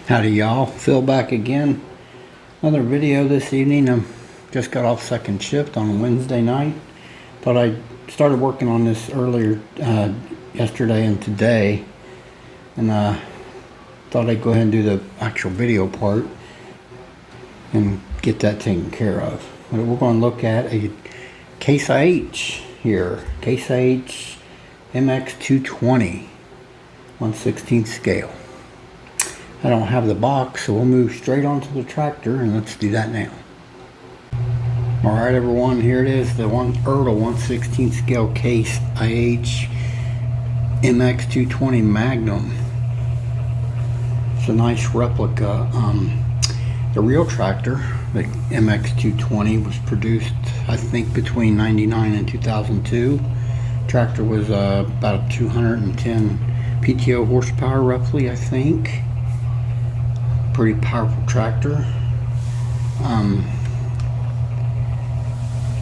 Howdy y'all, Phil back again. Another video this evening. I just got off second shift on Wednesday night. Thought I started working on this earlier yesterday and today, and thought I'd go ahead and do the actual video part and get that taken care of. But we're going to look at a Case IH here, Case IH MX220 1/16 scale. I don't have the box, so we'll move straight onto the tractor and let's do that now. Alright everyone, here it is, the Ertl 1/16 scale Case IH MX220 Magnum. It's a nice replica. The real tractor, the MX220, was produced I think between 99 and 2002. Tractor was about 210 PTO horsepower roughly, I think. Pretty powerful tractor.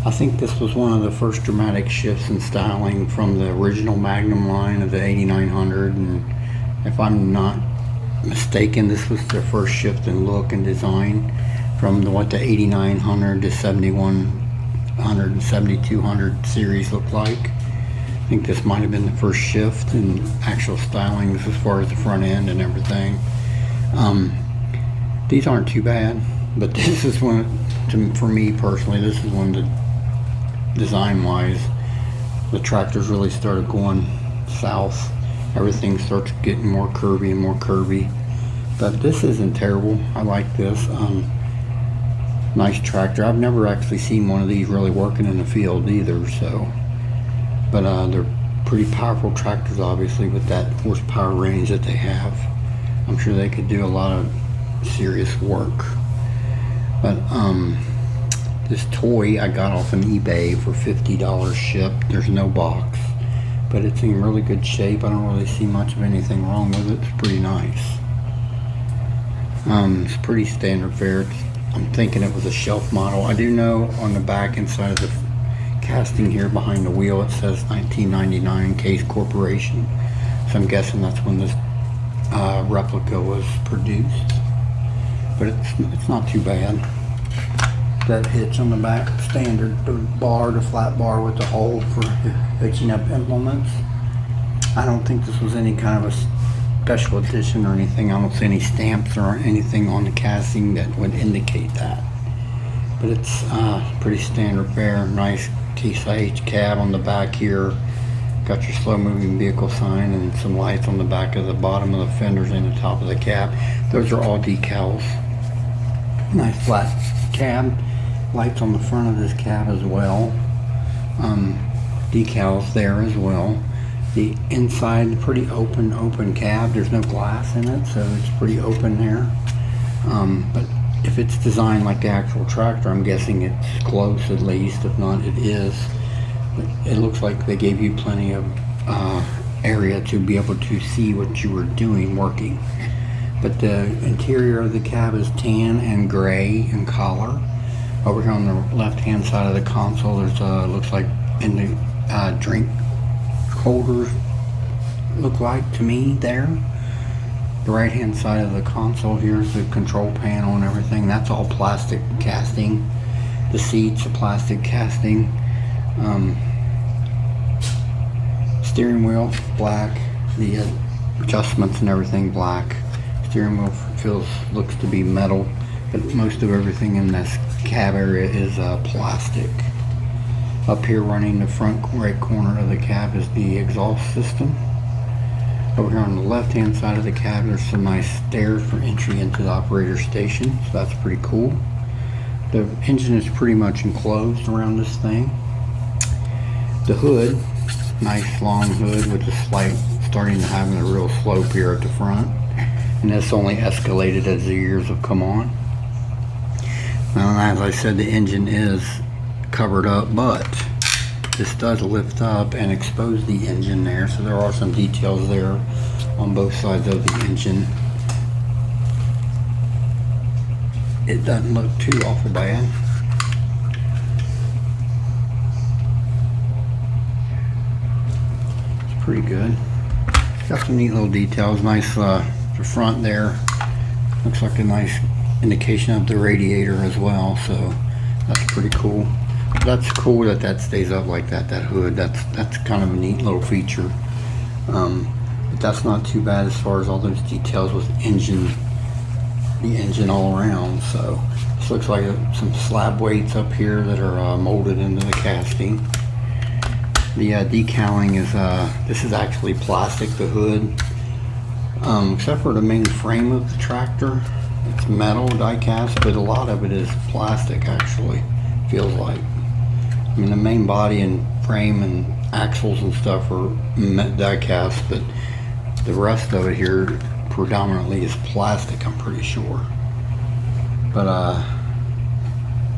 I think this was one of the first dramatic shifts in styling from the original Magnum line of the 8900, and if I'm not mistaken, this was the first shift in look and design from the 8900 to 7100 and 7200 series looked like. I think this might have been the first shift in actual styling as far as the front end and everything. These aren't too bad, but this is one, for me personally, this is one that design-wise, the tractors really started going south. Everything starts getting more curvy and more curvy. But this isn't terrible. I like this. Nice tractor. I've never actually seen one of these really working in the field either, so. But they're pretty powerful tractors, obviously, with that horsepower range that they have. I'm sure they could do a lot of serious work. But this toy I got off on eBay for $50 shipped. There's no box, but it's in really good shape. I don't really see much of anything wrong with it. It's pretty nice. It's pretty standard fare. I'm thinking it was a shelf model. I do know on the back inside of the casting here behind the wheel it says 1999 Case Corporation, so I'm guessing that's when this replica was produced. But it's not too bad. That hitch on the back, standard, the flat bar with the hole for hitching up implements. I don't think this was any kind of a special edition or anything. I don't see any stamps or anything on the casting that would indicate that. But it's pretty standard fare. Nice Case IH cab on the back here. Got your slow moving vehicle sign and some lights on the back of the bottom of the fenders and the top of the cab. Those are all decals. Nice flat cab. Lights on the front of this cab as well. Decals there as well. The inside, pretty open cab. There's no glass in it, so it's pretty open there. But if it's designed like the actual tractor, I'm guessing it's close at least. If not, it is. But it looks like they gave you plenty of area to be able to see what you were doing working. But the interior of the cab is tan and gray in color. Over here on the left hand side of the console, there's looks like in the drink holders look like to me there. The right hand side of the console, here's the control panel and everything. That's all plastic casting. The seats are plastic casting. Steering wheel black. The adjustments and everything black. Steering wheel looks to be metal, but most of everything in this cab area is plastic. Up here running the front right corner of the cab is the exhaust system. Over here on the left hand side of the cab there's some nice stairs for entry into the operator station, so that's pretty cool. The engine is pretty much enclosed around this thing. The hood, nice long hood with a slight starting to have a real slope here at the front, and that's only escalated as the years have come on. Now, as I said, the engine is covered up, but this does lift up and expose the engine there, so there are some details there on both sides of the engine. It doesn't look too awful bad. It's pretty good. Got some neat little details. Nice the front there Looks like a nice indication of the radiator as well, so that's pretty cool. That's cool that that stays up like that, that hood. That's kind of a neat little feature. But that's not too bad as far as all those details with the engine all around. So this looks like some slab weights up here that are molded into the casting. The decaling is, this is actually plastic, the hood. Except for the main frame of the tractor. It's metal die cast, but a lot of it is plastic actually, feels like. I mean, the main body and frame and axles and stuff are die cast, but the rest of it here predominantly is plastic, I'm pretty sure. But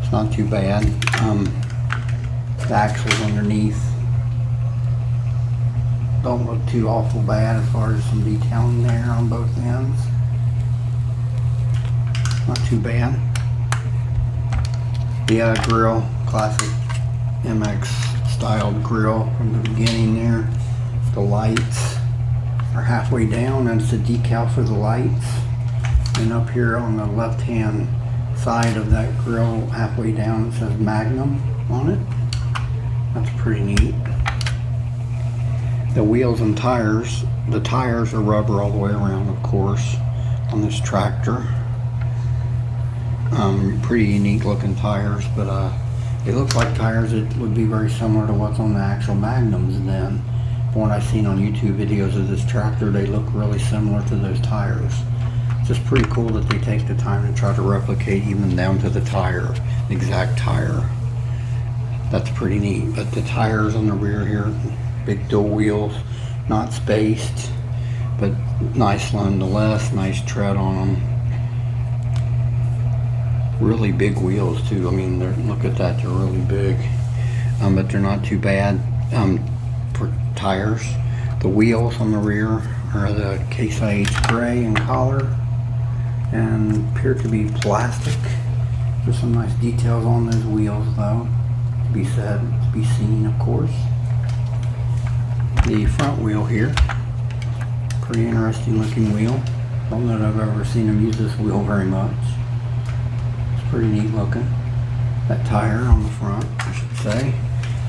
it's not too bad. The axles underneath don't look too awful bad as far as some detailing there on both ends. Not too bad. The grill, classic MX styled grill from the beginning there. The lights are halfway down, that's the decal for the lights. And up here on the left hand side of that grill, halfway down, it says Magnum on it. That's pretty neat. The wheels and tires, the tires are rubber all the way around, of course, on this tractor. Pretty unique looking tires, but they look like tires that would be very similar to what's on the actual Magnums then. From what I've seen on YouTube videos of this tractor, they look really similar to those tires. It's just pretty cool that they take the time to try to replicate even down to the tire, the exact tire. That's pretty neat. But the tires on the rear here, big dual wheels, not spaced, but nice nonetheless, nice tread on them. Really big wheels too. I mean, look at that, they're really big, but they're not too bad for tires. The wheels on the rear are the Case IH gray in color and appear to be plastic. There's some nice details on those wheels though, to be said, to be seen of course. The front wheel here, pretty interesting looking wheel. Don't know that I've ever seen them use this wheel very much. It's pretty neat looking. That tire on the front, I should say.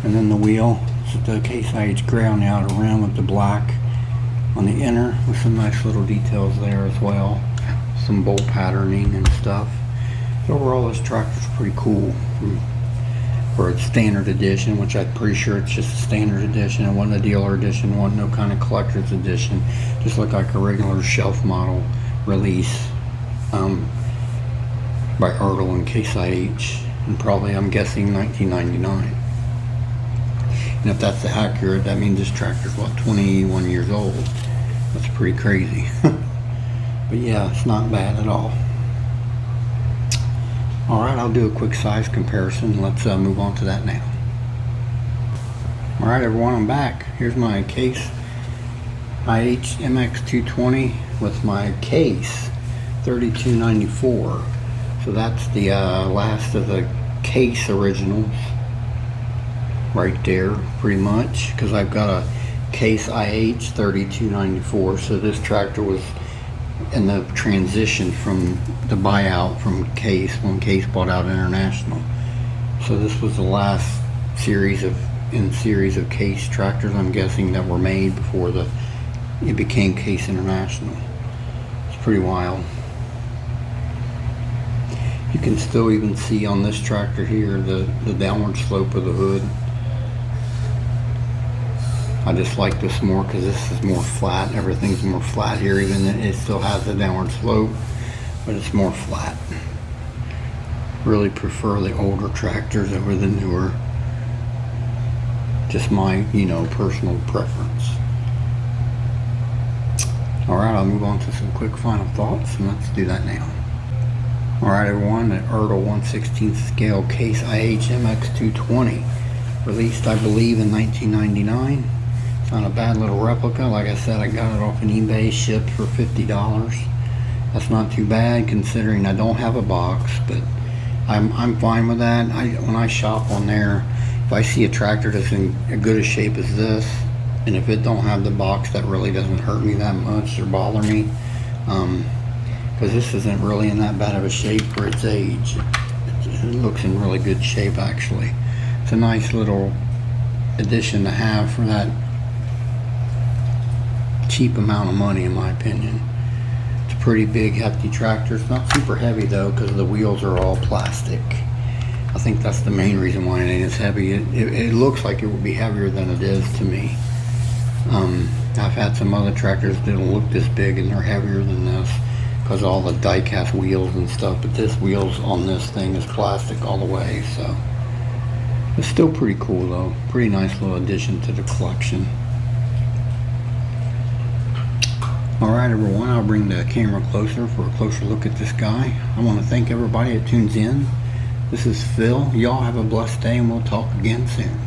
And then the wheel, it's the Case IH gray on the outer rim with the black on the inner, with some nice little details there as well. Some bolt patterning and stuff. So overall this tractor's pretty cool. For its standard edition, which I'm pretty sure it's just a standard edition. It wasn't a dealer edition, it wasn't no kind of collector's edition. Just looked like a regular shelf model release by Ertl and Case IH, and probably, I'm guessing, 1999. And if that's accurate, that means this tractor's, what, 21 years old. That's pretty crazy. But yeah, it's not bad at all. Alright, I'll do a quick size comparison. Let's move on to that now. Alright everyone, I'm back. Here's my Case IH MX220 with my Case 3294. So that's the last of the Case originals right there, pretty much, because I've got a Case IH 3294. So this tractor was in the transition from the buyout from Case, when Case bought out International. So this was the last series of Case tractors, I'm guessing, that were made before it became Case International. It's pretty wild. You can still even see on this tractor here the downward slope of the hood. I just like this more because this is more flat. Everything's more flat here, even though it still has the downward slope, but it's more flat. Really prefer the older tractors over the newer. Just my, personal preference. Alright, I'll move on to some quick final thoughts, and let's do that now. Alright everyone, the Ertl 1/16 scale Case IH MX220, released I believe in 1999. It's not a bad little replica. Like I said, I got it off an eBay, shipped for $50. That's not too bad considering I don't have a box, but I'm fine with that. When I shop on there, if I see a tractor that's in as good a shape as this, and if it don't have the box, that really doesn't hurt me that much or bother me. because this isn't really in that bad of a shape for its age. It looks in really good shape, actually. It's a nice little addition to have for that cheap amount of money, in my opinion. It's a pretty big, hefty tractor. It's not super heavy though, because the wheels are all plastic. I think that's the main reason why it ain't as heavy. It looks like it would be heavier than it is to me. I've had some other tractors that don't look this big and they're heavier than this because of all the die-cast wheels and stuff, but this wheels on this thing is plastic all the way, so it's still pretty cool though. Pretty nice little addition to the collection. Alright everyone, I'll bring the camera closer for a closer look at this guy. I want to thank everybody that tunes in. This is Phil. Y'all have a blessed day and we'll talk again soon.